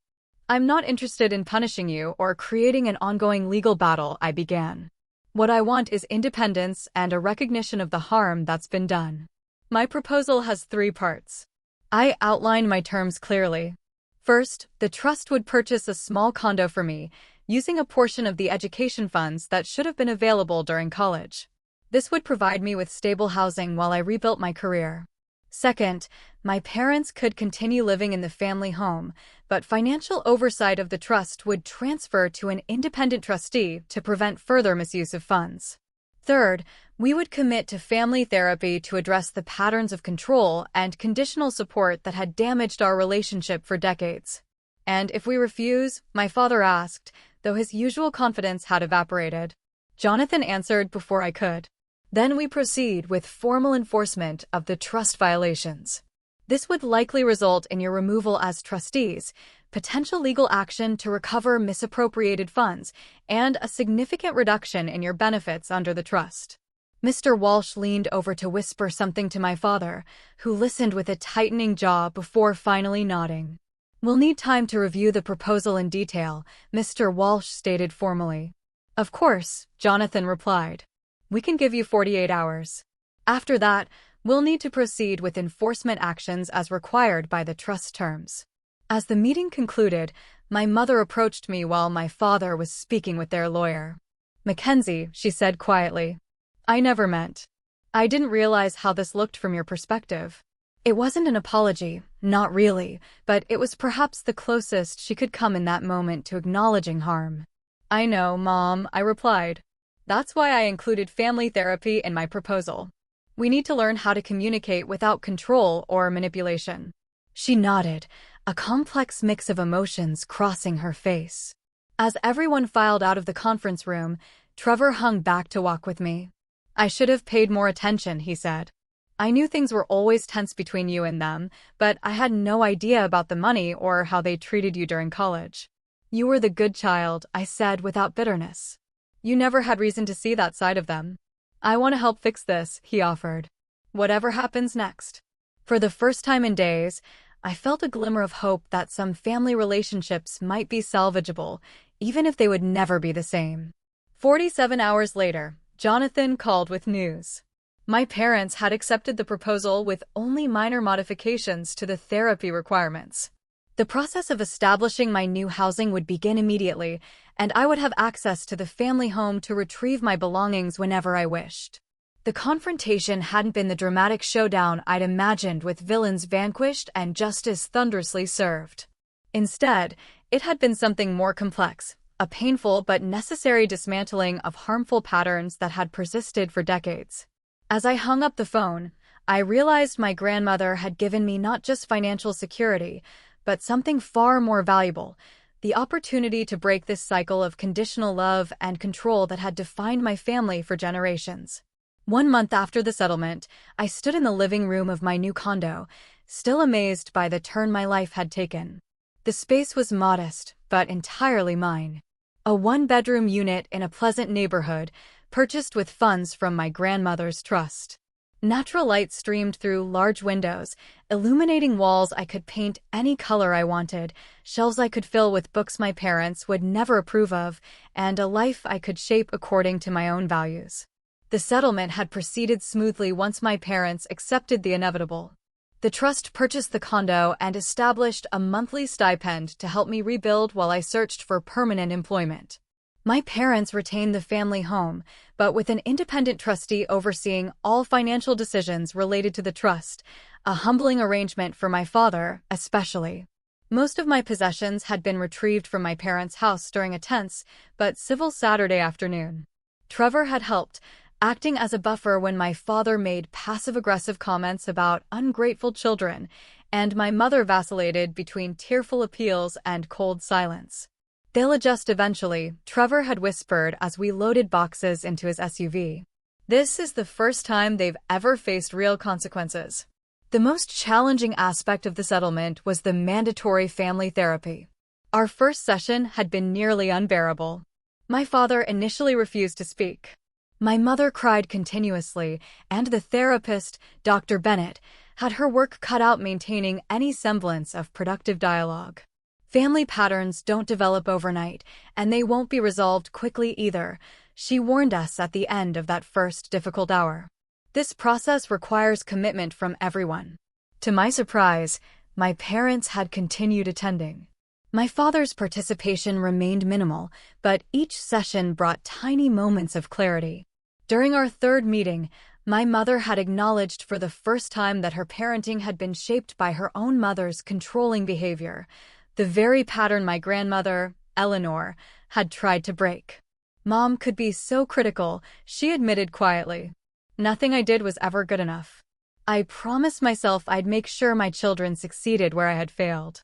I'm not interested in punishing you or creating an ongoing legal battle, I began. What I want is independence and a recognition of the harm that's been done. My proposal has 3 parts. I outlined my terms clearly. First, the trust would purchase a small condo for me, using a portion of the education funds that should have been available during college. This would provide me with stable housing while I rebuilt my career. Second, my parents could continue living in the family home, but financial oversight of the trust would transfer to an independent trustee to prevent further misuse of funds. Third, we would commit to family therapy to address the patterns of control and conditional support that had damaged our relationship for decades. And if we refuse, my father asked, though his usual confidence had evaporated. Jonathan answered before I could. Then we proceed with formal enforcement of the trust violations. This would likely result in your removal as trustees, potential legal action to recover misappropriated funds, and a significant reduction in your benefits under the trust. Mr. Walsh leaned over to whisper something to my father, who listened with a tightening jaw before finally nodding. We'll need time to review the proposal in detail, Mr. Walsh stated formally. Of course, Jonathan replied. We can give you 48 hours. After that, we'll need to proceed with enforcement actions as required by the trust terms. As the meeting concluded, my mother approached me while my father was speaking with their lawyer. Mackenzie, she said quietly. I never meant. I didn't realize how this looked from your perspective. It wasn't an apology, not really, but it was perhaps the closest she could come in that moment to acknowledging harm. I know, Mom, I replied. That's why I included family therapy in my proposal. We need to learn how to communicate without control or manipulation. She nodded, a complex mix of emotions crossing her face. As everyone filed out of the conference room, Trevor hung back to walk with me. I should have paid more attention, he said. I knew things were always tense between you and them, but I had no idea about the money or how they treated you during college. You were the good child, I said without bitterness. You never had reason to see that side of them. I want to help fix this, he offered. Whatever happens next. For the first time in days, I felt a glimmer of hope that some family relationships might be salvageable, even if they would never be the same. 47 hours later, Jonathan called with news. My parents had accepted the proposal with only minor modifications to the therapy requirements. The process of establishing my new housing would begin immediately, and I would have access to the family home to retrieve my belongings whenever I wished. The confrontation hadn't been the dramatic showdown I'd imagined with villains vanquished and justice thunderously served. Instead, it had been something more complex, a painful but necessary dismantling of harmful patterns that had persisted for decades. As I hung up the phone, I realized my grandmother had given me not just financial security, but something far more valuable, the opportunity to break this cycle of conditional love and control that had defined my family for generations. 1 month after the settlement, I stood in the living room of my new condo, still amazed by the turn my life had taken. The space was modest, but entirely mine. A 1-bedroom unit in a pleasant neighborhood, purchased with funds from my grandmother's trust. Natural light streamed through large windows, illuminating walls I could paint any color I wanted, shelves I could fill with books my parents would never approve of, and a life I could shape according to my own values. The settlement had proceeded smoothly once my parents accepted the inevitable. The trust purchased the condo and established a monthly stipend to help me rebuild while I searched for permanent employment. My parents retained the family home, but with an independent trustee overseeing all financial decisions related to the trust, a humbling arrangement for my father, especially. Most of my possessions had been retrieved from my parents' house during a tense but civil Saturday afternoon. Trevor had helped, acting as a buffer when my father made passive-aggressive comments about ungrateful children, and my mother vacillated between tearful appeals and cold silence. "They'll adjust eventually," Trevor had whispered as we loaded boxes into his SUV. This is the first time they've ever faced real consequences. The most challenging aspect of the settlement was the mandatory family therapy. Our first session had been nearly unbearable. My father initially refused to speak. My mother cried continuously, and the therapist, Dr. Bennett, had her work cut out maintaining any semblance of productive dialogue. Family patterns don't develop overnight, and they won't be resolved quickly either, she warned us at the end of that first difficult hour. This process requires commitment from everyone. To my surprise, my parents had continued attending. My father's participation remained minimal, but each session brought tiny moments of clarity. During our third meeting, my mother had acknowledged for the first time that her parenting had been shaped by her own mother's controlling behavior, the very pattern my grandmother, Eleanor, had tried to break. "Mom could be so critical," she admitted quietly. "Nothing I did was ever good enough. I promised myself I'd make sure my children succeeded where I had failed.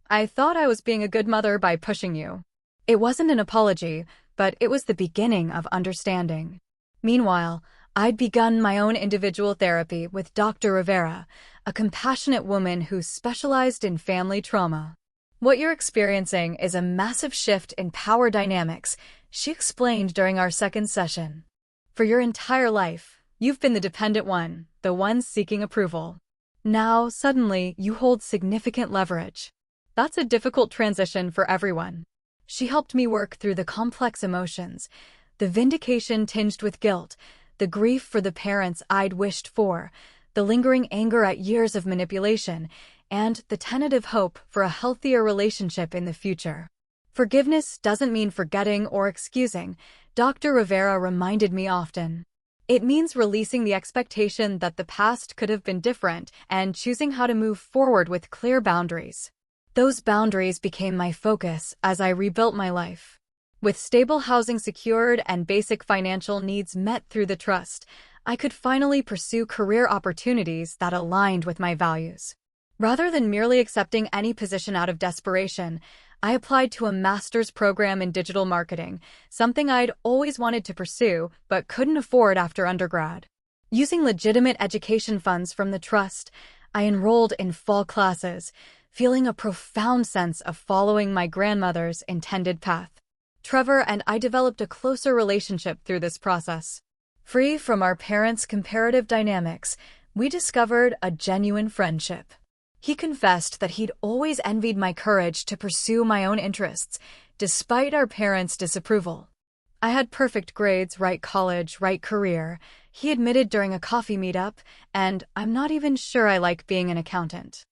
I thought I was being a good mother by pushing you." It wasn't an apology, but it was the beginning of understanding. Meanwhile, I'd begun my own individual therapy with Dr. Rivera, a compassionate woman who specialized in family trauma. "What you're experiencing is a massive shift in power dynamics," she explained during our second session. "For your entire life, you've been the dependent one, the one seeking approval. Now, suddenly, you hold significant leverage. That's a difficult transition for everyone." She helped me work through the complex emotions, the vindication tinged with guilt, the grief for the parents I'd wished for, the lingering anger at years of manipulation, and the tentative hope for a healthier relationship in the future. "Forgiveness doesn't mean forgetting or excusing," Dr. Rivera reminded me often. "It means releasing the expectation that the past could have been different and choosing how to move forward with clear boundaries." Those boundaries became my focus as I rebuilt my life. With stable housing secured and basic financial needs met through the trust, I could finally pursue career opportunities that aligned with my values. Rather than merely accepting any position out of desperation, I applied to a master's program in digital marketing, something I'd always wanted to pursue but couldn't afford after undergrad. Using legitimate education funds from the trust, I enrolled in fall classes, feeling a profound sense of following my grandmother's intended path. Trevor and I developed a closer relationship through this process. Free from our parents' comparative dynamics, we discovered a genuine friendship. He confessed that he'd always envied my courage to pursue my own interests, despite our parents' disapproval. "I had perfect grades, right college, right career," he admitted during a coffee meetup, "and I'm not even sure I like being an accountant.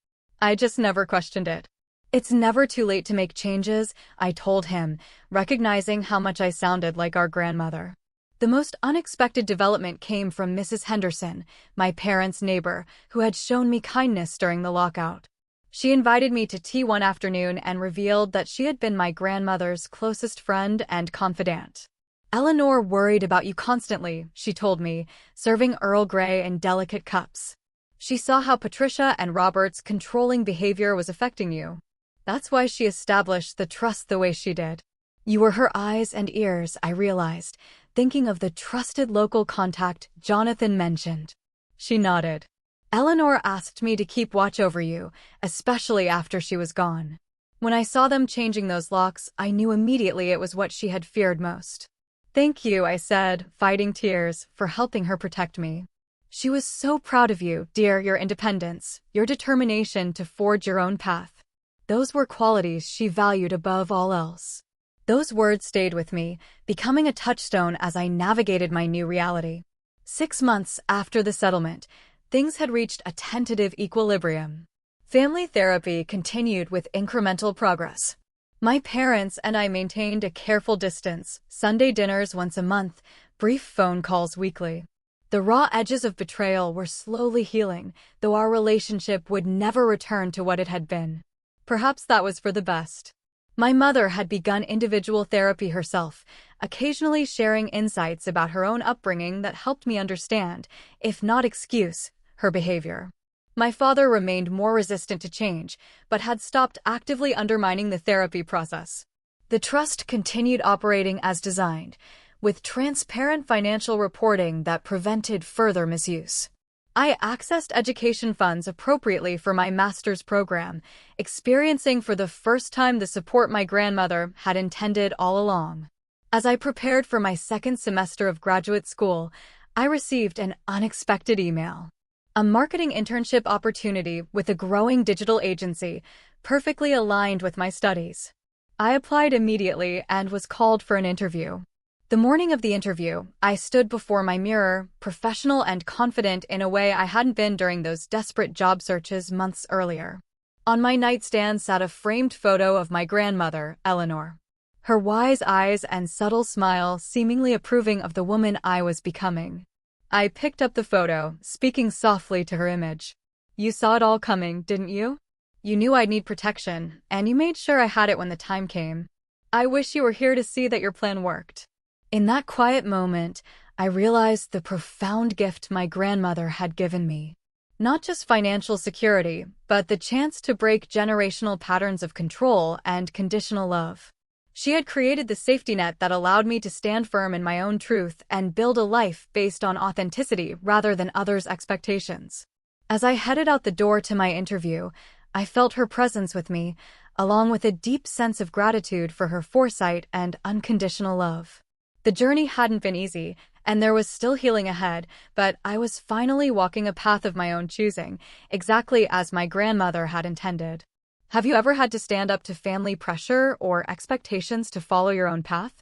I just never questioned it." "It's never too late to make changes," I told him, recognizing how much I sounded like our grandmother. The most unexpected development came from Mrs. Henderson, my parents' neighbor, who had shown me kindness during the lockout. She invited me to tea one afternoon and revealed that she had been my grandmother's closest friend and confidant. "Eleanor worried about you constantly," she told me, serving Earl Grey in delicate cups. "She saw how Patricia and Robert's controlling behavior was affecting you. That's why she established the trust the way she did." "You were her eyes and ears," I realized, thinking of the trusted local contact Jonathan mentioned. She nodded. "Eleanor asked me to keep watch over you, especially after she was gone. When I saw them changing those locks, I knew immediately it was what she had feared most." "Thank you," I said, fighting tears, "for helping her protect me." She was so proud of you, dear, your independence, your determination to forge your own path. Those were qualities she valued above all else. Those words stayed with me, becoming a touchstone as I navigated my new reality. 6 months after the settlement, things had reached a tentative equilibrium. Family therapy continued with incremental progress. My parents and I maintained a careful distance, Sunday dinners once a month, brief phone calls weekly. The raw edges of betrayal were slowly healing, though our relationship would never return to what it had been. Perhaps that was for the best. My mother had begun individual therapy herself, occasionally sharing insights about her own upbringing that helped me understand, if not excuse, her behavior. My father remained more resistant to change, but had stopped actively undermining the therapy process. The trust continued operating as designed, with transparent financial reporting that prevented further misuse. I accessed education funds appropriately for my master's program, experiencing for the first time the support my grandmother had intended all along. As I prepared for my second semester of graduate school, I received an unexpected email. A marketing internship opportunity with a growing digital agency, perfectly aligned with my studies. I applied immediately and was called for an interview. The morning of the interview, I stood before my mirror, professional and confident in a way I hadn't been during those desperate job searches months earlier. On my nightstand sat a framed photo of my grandmother, Eleanor. Her wise eyes and subtle smile seemingly approving of the woman I was becoming. I picked up the photo, speaking softly to her image. "You saw it all coming, didn't you? You knew I'd need protection, and you made sure I had it when the time came. I wish you were here to see that your plan worked." In that quiet moment, I realized the profound gift my grandmother had given me. Not just financial security, but the chance to break generational patterns of control and conditional love. She had created the safety net that allowed me to stand firm in my own truth and build a life based on authenticity rather than others' expectations. As I headed out the door to my interview, I felt her presence with me, along with a deep sense of gratitude for her foresight and unconditional love. The journey hadn't been easy, and there was still healing ahead, but I was finally walking a path of my own choosing, exactly as my grandmother had intended. Have you ever had to stand up to family pressure or expectations to follow your own path?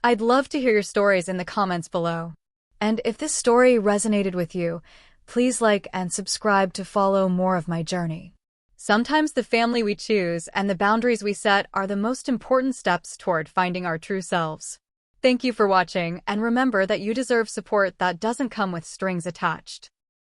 I'd love to hear your stories in the comments below. And if this story resonated with you, please like and subscribe to follow more of my journey. Sometimes the family we choose and the boundaries we set are the most important steps toward finding our true selves. Thank you for watching, and remember that you deserve support that doesn't come with strings attached.